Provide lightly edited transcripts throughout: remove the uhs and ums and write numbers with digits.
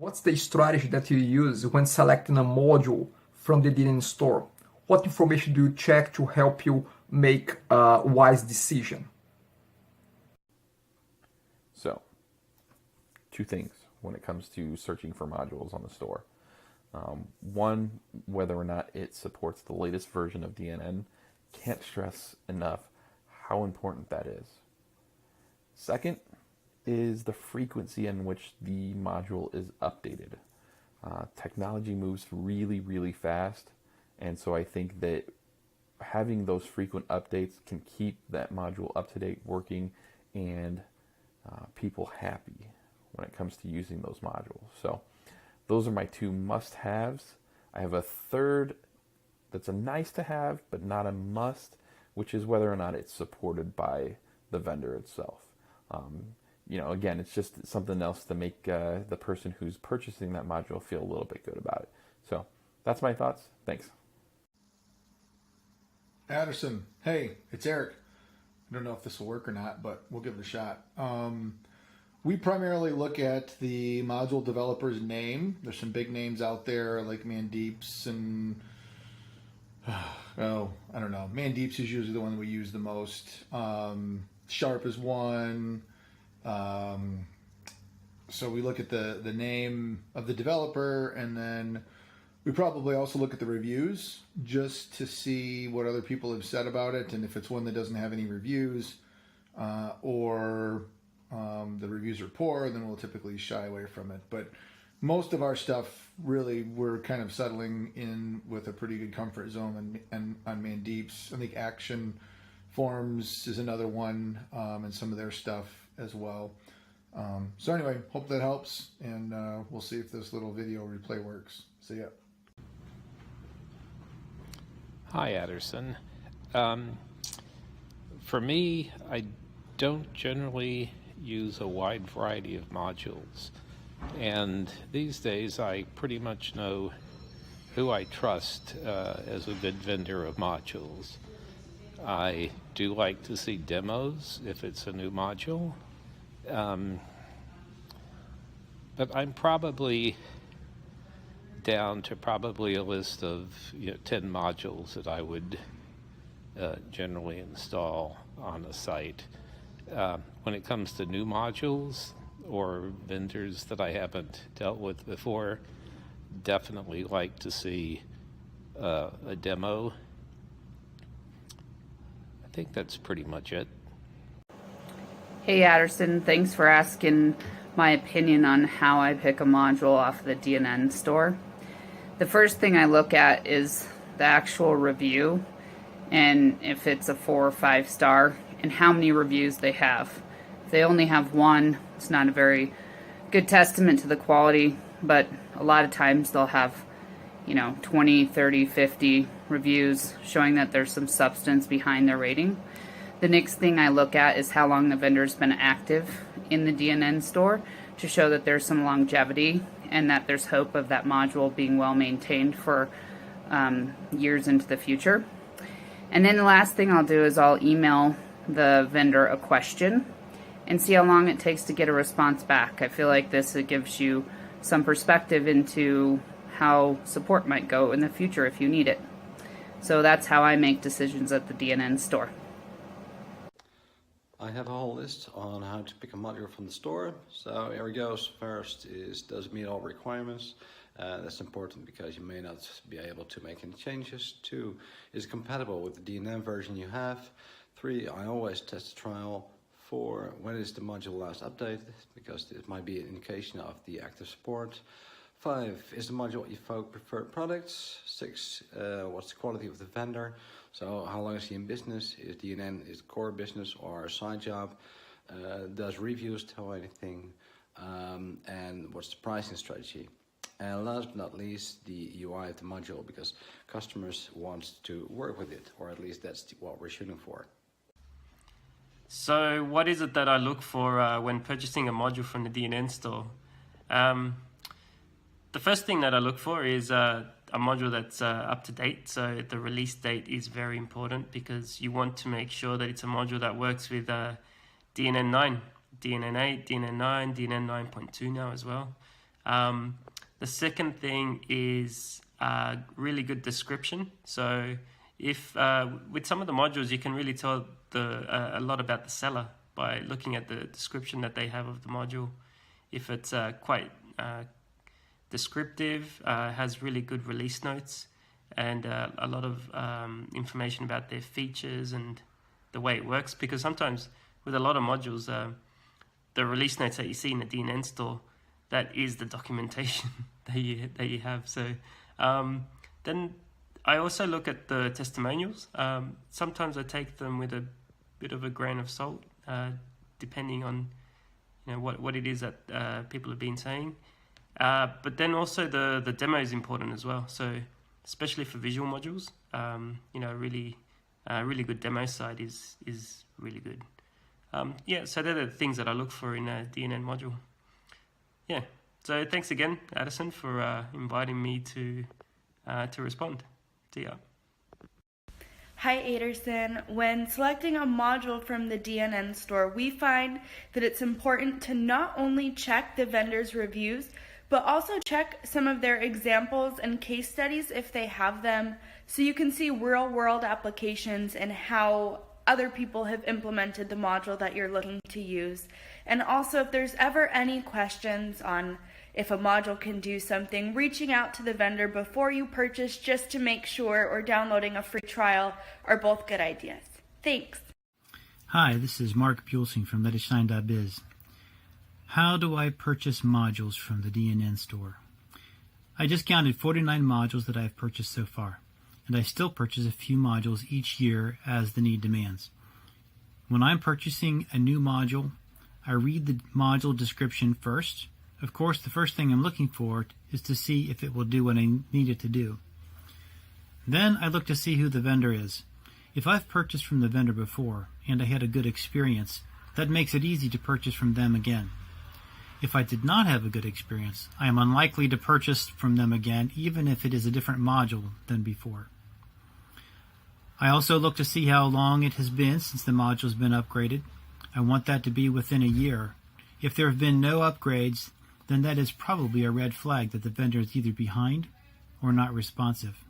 What's the strategy that you use when selecting a module from the DNN Store? What information do you check to help you make a wise decision? So, two things when it comes to searching for modules on the store. One, whether or not it supports the latest version of DNN. Can't stress enough how important that is. Second is the frequency in which the module is updated. Technology moves really, really fast, and so I think that having those frequent updates can keep that module up to date, working, and people happy when it comes to using those modules. So those are my two must-haves. I have a third that's a nice to have, but not a must, which is whether or not it's supported by the vendor itself. Again, it's just something else to make the person who's purchasing that module feel a little bit good about it. So that's my thoughts. Thanks. Aderson, hey, it's Eric. I don't know if this will work or not, but we'll give it a shot. We primarily look at the module developer's name. There's some big names out there like Mandeeps and I don't know. Mandeeps is usually the one that we use the most. Sharp is one. So we look at the name of the developer, and then we probably also look at the reviews just to see what other people have said about it, and if it's one that doesn't have any reviews or the reviews are poor, then we'll typically shy away from it. But most of our stuff, really, we're kind of settling in with a pretty good comfort zone and on Mandeeps. I think Action Forms is another one, and some of their stuff as well. So anyway, hope that helps, and we'll see if this little video replay works. See ya. Hi, Aderson. For me, I don't generally use a wide variety of modules. And these days, I pretty much know who I trust as a good vendor of modules. I do like to see demos if it's a new module. But I'm probably down to probably a list of 10 modules that I would generally install on a site. When it comes to new modules or vendors that I haven't dealt with before, definitely like to see a demo. I think that's pretty much it. Hey Aderson, thanks for asking my opinion on how I pick a module off the DNN store. The first thing I look at is the actual review, and if it's a 4 or 5 star, and how many reviews they have. If they only have one, it's not a very good testament to the quality, but a lot of times they'll have 20, 30, 50 reviews showing that there's some substance behind their rating. The next thing I look at is how long the vendor's been active in the DNN store to show that there's some longevity and that there's hope of that module being well maintained for years into the future. And then the last thing I'll do is I'll email the vendor a question and see how long it takes to get a response back. I feel like this gives you some perspective into how support might go in the future if you need it. So that's how I make decisions at the DNN store. I have a whole list on how to pick a module from the store. So here it goes. First is, does it meet all requirements? That's important because you may not be able to make any changes. 2, is it compatible with the DNN version you have? 3, I always test the trial. 4, when is the module last updated? Because it might be an indication of the active support. 5, is the module your preferred products? 6, what's the quality of the vendor? So how long is he in business? Is DNN his core business or a side job? Does reviews tell anything? And what's the pricing strategy? And last but not least, the UI of the module, because customers want to work with it, or at least that's what we're shooting for. So what is it that I look for when purchasing a module from the DNN store? The first thing that I look for is a module that's up to date. So the release date is very important because you want to make sure that it's a module that works with DNN 9, DNN 8, DNN 9, DNN 9.2 now as well. The second thing is really good description. So if with some of the modules, you can really tell a lot about the seller by looking at the description that they have of the module. If it's quite descriptive, has really good release notes, and a lot of information about their features and the way it works. Because sometimes with a lot of modules, the release notes that you see in the DNN store, that is the documentation that you have. So then I also look at the testimonials. Sometimes I take them with a bit of a grain of salt, depending on what it is that people have been saying. But then also the demo is important as well. So especially for visual modules, really good demo site is really good. So they're the things that I look for in a DNN module. Yeah. So thanks again, Aderson, for inviting me to respond. See ya. Hi Aderson. When selecting a module from the DNN store, we find that it's important to not only check the vendor's reviews, but also check some of their examples and case studies if they have them, so you can see real-world applications and how other people have implemented the module that you're looking to use. And also, if there's ever any questions on if a module can do something, reaching out to the vendor before you purchase just to make sure, or downloading a free trial, are both good ideas. Thanks. Hi, this is Mark Buelsing from letitshine.biz. How do I purchase modules from the DNN store? I just counted 49 modules that I have purchased so far, and I still purchase a few modules each year as the need demands. When I'm purchasing a new module, I read the module description first. Of course, the first thing I'm looking for is to see if it will do what I need it to do. Then I look to see who the vendor is. If I've purchased from the vendor before and I had a good experience, that makes it easy to purchase from them again. If I did not have a good experience, I am unlikely to purchase from them again, even if it is a different module than before. I also look to see how long it has been since the module has been upgraded. I want that to be within a year. If there have been no upgrades, then that is probably a red flag that the vendor is either behind or not responsive.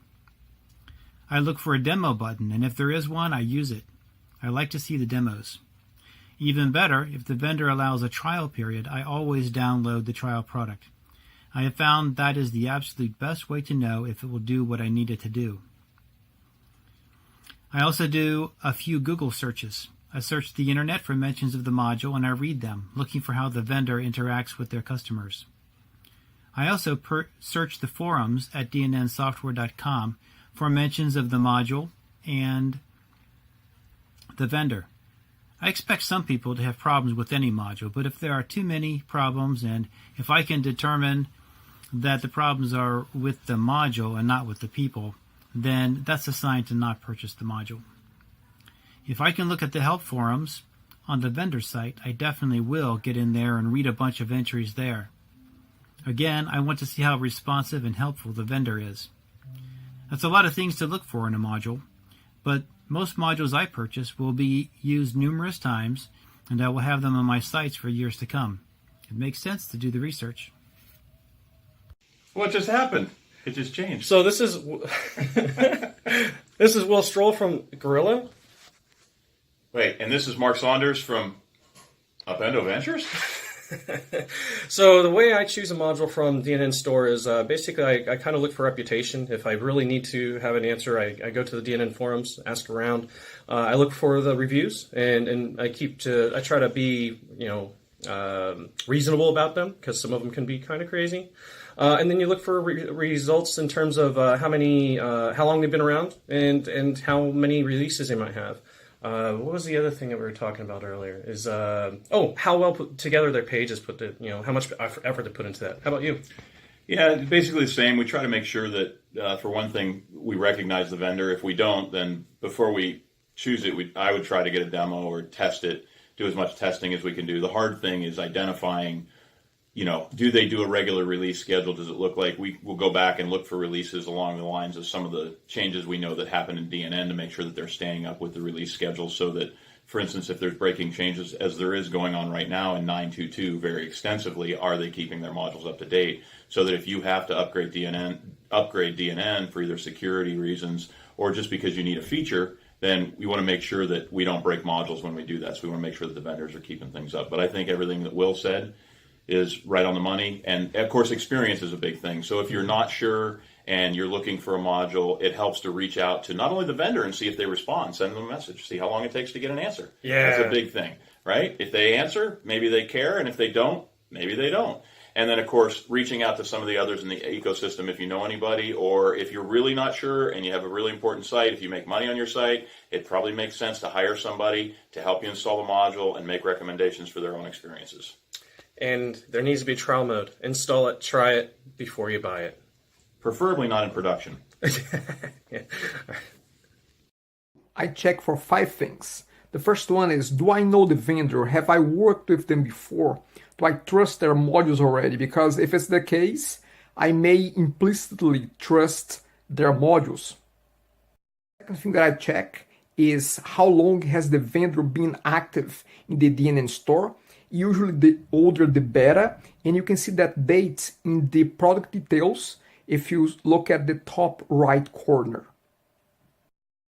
I look for a demo button, and if there is one, I use it. I like to see the demos. Even better, if the vendor allows a trial period, I always download the trial product. I have found that is the absolute best way to know if it will do what I need it to do. I also do a few Google searches. I search the internet for mentions of the module and I read them, looking for how the vendor interacts with their customers. I also search the forums at dnnsoftware.com for mentions of the module and the vendor. I expect some people to have problems with any module, but if there are too many problems and if I can determine that the problems are with the module and not with the people, then that's a sign to not purchase the module. If I can look at the help forums on the vendor site, I definitely will get in there and read a bunch of entries there. Again, I want to see how responsive and helpful the vendor is. That's a lot of things to look for in a module, but most modules I purchase will be used numerous times, and I will have them on my sites for years to come. It makes sense to do the research. What just happened? It just changed. So this is this is Will STROHL from Gorilla. Wait, and this is Mark Saunders from Upendo Ventures? So the way I choose a module from DNN Store is basically I kind of look for reputation. If I really need to have an answer, I go to the DNN forums, ask around. I look for the reviews, and I try to be reasonable about them, because some of them can be kind of crazy. And then you look for results in terms of how long they've been around, and how many releases they might have. What was the other thing that we were talking about earlier? Is how well put together their page is how much effort they put into that. How about you? Yeah, basically the same. We try to make sure that, for one thing, we recognize the vendor. If we don't, then before we choose it, I would try to get a demo or test it, do as much testing as we can do. The hard thing is identifying, do they do a regular release schedule? Does it look like we will go back and look for releases along the lines of some of the changes we know that happen in DNN to make sure that they're staying up with the release schedule, so that for instance, if there's breaking changes, as there is going on right now in 9.2.2 very extensively, are they keeping their modules up to date? So that if you have to upgrade DNN for either security reasons or just because you need a feature, then we want to make sure that we don't break modules when we do that. So we want to make sure that the vendors are keeping things up. But I think everything that Will said is right on the money. And of course, experience is a big thing. So if you're not sure and you're looking for a module, it helps to reach out to not only the vendor and see if they respond, send them a message, see how long it takes to get an answer. Yeah. That's a big thing, right? If they answer, maybe they care. And if they don't, maybe they don't. And then, of course, reaching out to some of the others in the ecosystem if you know anybody, or if you're really not sure and you have a really important site, if you make money on your site, it probably makes sense to hire somebody to help you install the module and make recommendations for their own experiences. And there needs to be trial mode. Install it, try it before you buy it. Preferably not in production. Yeah. I check for 5 things. The first one is, do I know the vendor? Have I worked with them before? Do I trust their modules already? Because if it's the case, I may implicitly trust their modules. Second thing that I check is how long has the vendor been active in the DNN Store. Usually the older the better, and you can see that date in the product details if you look at the top right corner.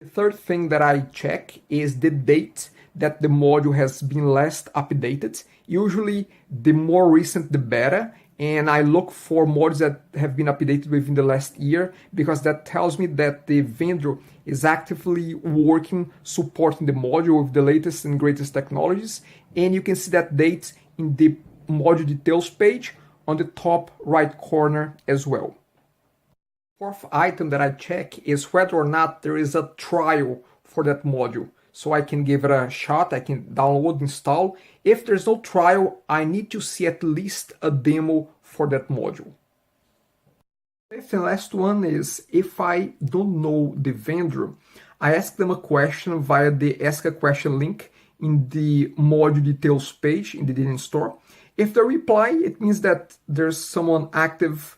The third thing that I check is the date that the module has been last updated. Usually the more recent the better, and I look for modules that have been updated within the last year because that tells me that the vendor is actively working, supporting the module with the latest and greatest technologies, and you can see that date in the module details page on the top right corner as well. Fourth item that I check is whether or not there is a trial for that module. So I can give it a shot, I can download, install. If there's no trial, I need to see at least a demo for that module. Fifth and last one is, if I don't know the vendor, I ask them a question via the Ask a Question link in the module details page in the DNN Store. If they reply, it means that there's someone active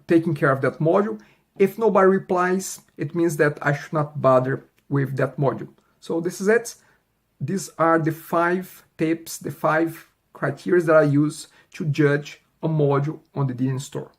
taking care of that module. If nobody replies, it means that I should not bother with that module. So this is it. These are the 5 tips, the 5 criteria that I use to judge a module on the DNN Store.